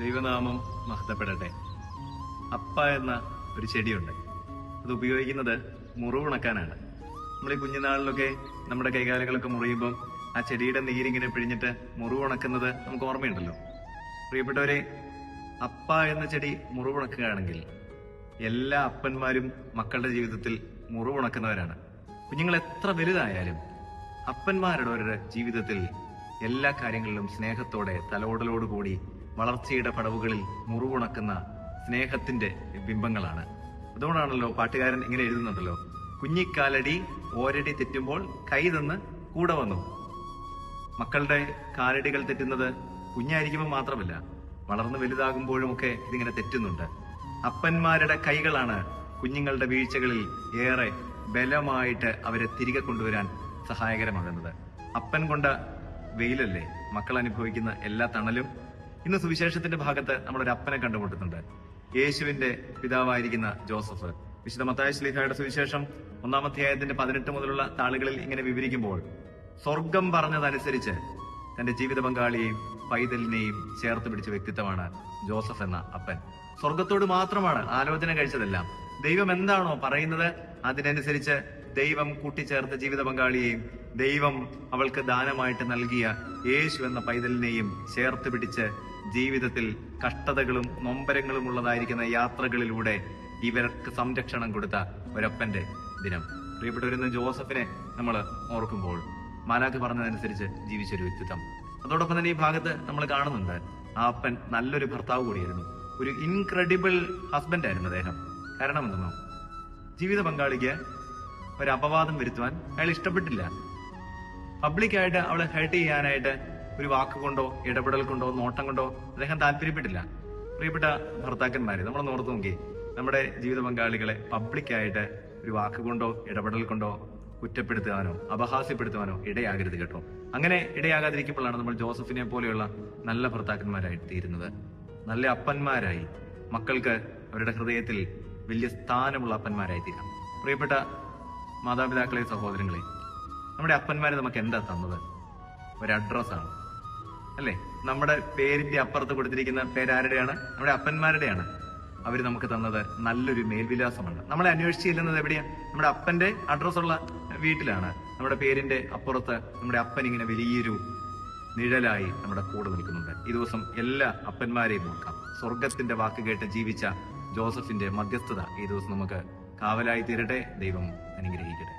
ദൈവനാമം മഹത്വപ്പെടട്ടെ. അപ്പ എന്ന ഒരു ചെടിയുണ്ട്. അത് ഉപയോഗിക്കുന്നത് മുറിവുണക്കാനാണ്. നമ്മൾ ഈ കുഞ്ഞുനാളിലൊക്കെ നമ്മുടെ കൈകാലുകളൊക്കെ മുറിയുമ്പം ആ ചെടിയുടെ നീരിങ്ങനെ പിഴിഞ്ഞിട്ട് മുറിവുണക്കുന്നത് നമുക്ക് ഓർമ്മയുണ്ടല്ലോ. പ്രിയപ്പെട്ടവരെ, അപ്പ എന്ന ചെടി മുറിവുണക്കുകയാണെങ്കിൽ എല്ലാ അപ്പന്മാരും മക്കളുടെ ജീവിതത്തിൽ മുറിവുണക്കുന്നവരാണ്. കുഞ്ഞുങ്ങൾ എത്ര വലുതായാലും അപ്പന്മാരുടെ ജീവിതത്തിൽ എല്ലാ കാര്യങ്ങളിലും സ്നേഹത്തോടെ തലോടലോടുകൂടി വളർച്ചയുടെ പടവുകളിൽ മുറിവുണക്കുന്ന സ്നേഹത്തിന്റെ ബിംബങ്ങളാണ്. അതുകൊണ്ടാണല്ലോ പാട്ടുകാരൻ ഇങ്ങനെ എഴുതുന്നുണ്ടല്ലോ, കുഞ്ഞിക്കാലടി ഓരടി തെറ്റുമ്പോൾ കൈ തന്ന് കൂടെ വന്നു. മക്കളുടെ കാലടികൾ തെറ്റുന്നത് കുഞ്ഞായിരിക്കുമ്പോൾ മാത്രമല്ല, വളർന്നു വലുതാകുമ്പോഴും ഒക്കെ ഇതിങ്ങനെ തെറ്റുന്നുണ്ട്. അപ്പന്മാരുടെ കൈകളാണ് കുഞ്ഞുങ്ങളുടെ വീഴ്ചകളിൽ ഏറെ ബലമായിട്ട് അവരെ തിരികെ കൊണ്ടുവരാൻ സഹായകരമാകുന്നത്. അപ്പൻ കൊണ്ട വെയിലല്ലേ മക്കൾ അനുഭവിക്കുന്ന എല്ലാ തണലും. ഇന്ന് സുവിശേഷത്തിന്റെ ഭാഗത്ത് നമ്മളൊരു അപ്പനെ കണ്ടുമുട്ടുന്നുണ്ട്. യേശുവിന്റെ പിതാവായിരിക്കുന്ന ജോസഫ്. വിശുദ്ധ മത്തായി ശ്ലീഹായുടെ സുവിശേഷം 1-ാം അധ്യായത്തിന്റെ 18 മുതലുള്ള താളുകളിൽ ഇങ്ങനെ വിവരിക്കുമ്പോൾ, സ്വർഗം പറഞ്ഞതനുസരിച്ച് തന്റെ ജീവിത പങ്കാളിയെയും പൈതലിനെയും ചേർത്ത് പിടിച്ച വ്യക്തിത്വമാണ് ജോസഫ് എന്ന അപ്പൻ. സ്വർഗത്തോട് മാത്രമാണ് ആലോചന കഴിച്ചതെല്ലാം. ദൈവം എന്താണോ പറയുന്നത് അതിനനുസരിച്ച് ദൈവം കൂട്ടിച്ചേർത്ത ജീവിത പങ്കാളിയെയും ദൈവം അവൾക്ക് ദാനമായിട്ട് നൽകിയ യേശു എന്ന പൈതലിനെയും ചേർത്ത് പിടിച്ച് ജീവിതത്തിൽ കഷ്ടതകളും നൊമ്പരങ്ങളും ഉള്ളതായിരിക്കുന്ന യാത്രകളിലൂടെ ഇവർക്ക് സംരക്ഷണം കൊടുത്ത ഒരപ്പന്റെ ദിനം. പ്രിയപ്പെട്ടവരിന്ന് ജോസഫിനെ നമ്മൾ ഓർക്കുമ്പോൾ മാലാഖ് പറഞ്ഞതനുസരിച്ച് ജീവിച്ചൊരു വ്യക്തിത്വം. അതോടൊപ്പം തന്നെ ഈ ഭാഗത്ത് നമ്മൾ കാണുന്നുണ്ട്, ആ അപ്പൻ നല്ലൊരു ഭർത്താവ് കൂടിയായിരുന്നു. ഒരു ഇൻക്രെഡിബിൾ ഹസ്ബൻഡ് ആയിരുന്നു അദ്ദേഹം. കാരണം എന്തെന്നോ, ജീവിത പങ്കാളിക്ക് ഒരു അപവാദം വരുത്തുവാൻ അയാൾ ഇഷ്ടപ്പെട്ടില്ല. പബ്ലിക്കായിട്ട് അവളെ ഹേർട്ട് ചെയ്യാനായിട്ട് ഒരു വാക്കുകൊണ്ടോ ഇടപെടൽ കൊണ്ടോ നോട്ടം കൊണ്ടോ അദ്ദേഹം താല്പര്യപ്പെട്ടില്ല. പ്രിയപ്പെട്ട ഭർത്താക്കന്മാരെ, നമ്മൾ ഓർത്ത് നോക്കി, നമ്മുടെ ജീവിത പങ്കാളികളെ പബ്ലിക്കായിട്ട് ഒരു വാക്കുകൊണ്ടോ ഇടപെടൽ കൊണ്ടോ കുറ്റപ്പെടുത്തുവാനോ അപഹാസ്യപ്പെടുത്തുവാനോ ഇടയാകരുത് കേട്ടോ. അങ്ങനെ ഇടയാകാതിരിക്കുമ്പോഴാണ് നമ്മൾ ജോസഫിനെ പോലെയുള്ള നല്ല ഭർത്താക്കന്മാരായി തീരുന്നത്. നല്ല അപ്പന്മാരായി മക്കൾക്ക് അവരുടെ ഹൃദയത്തിൽ വലിയ സ്ഥാനമുള്ള അപ്പന്മാരായി തീരാം. പ്രിയപ്പെട്ട മാതാപിതാക്കളെ, സഹോദരങ്ങളെ, നമ്മുടെ അപ്പന്മാരെ നമുക്ക് എന്താ തന്നത്? ഒരു അഡ്രസ്സാണ് അല്ലേ? നമ്മുടെ പേരിന്റെ അപ്പുറത്ത് കൊടുത്തിരിക്കുന്ന പേരാരുടെയാണ്? നമ്മുടെ അപ്പന്മാരുടെയാണ്. അവർ നമുക്ക് തന്നത് നല്ലൊരു മേൽവിലാസമാണ്. നമ്മളെ അന്വേഷിച്ച് ചെല്ലുന്നത് എവിടെയാ? നമ്മുടെ അപ്പന്റെ അഡ്രസ്സുള്ള വീട്ടിലാണ്. നമ്മുടെ പേരിന്റെ അപ്പുറത്ത് നമ്മുടെ അപ്പൻ ഇങ്ങനെ വലിയൊരു നിഴലായി നമ്മുടെ കൂടെ നിൽക്കുന്നുണ്ട്. ഈ ദിവസം എല്ലാ അപ്പന്മാരെയും നോക്കാം. സ്വർഗത്തിന്റെ വാക്ക് കേട്ട് ജീവിച്ച ജോസഫിന്റെ മധ്യസ്ഥത ഈ ദിവസം നമുക്ക് കാവലായി തീരട്ടെ. ദൈവം അനുഗ്രഹിക്കട്ടെ.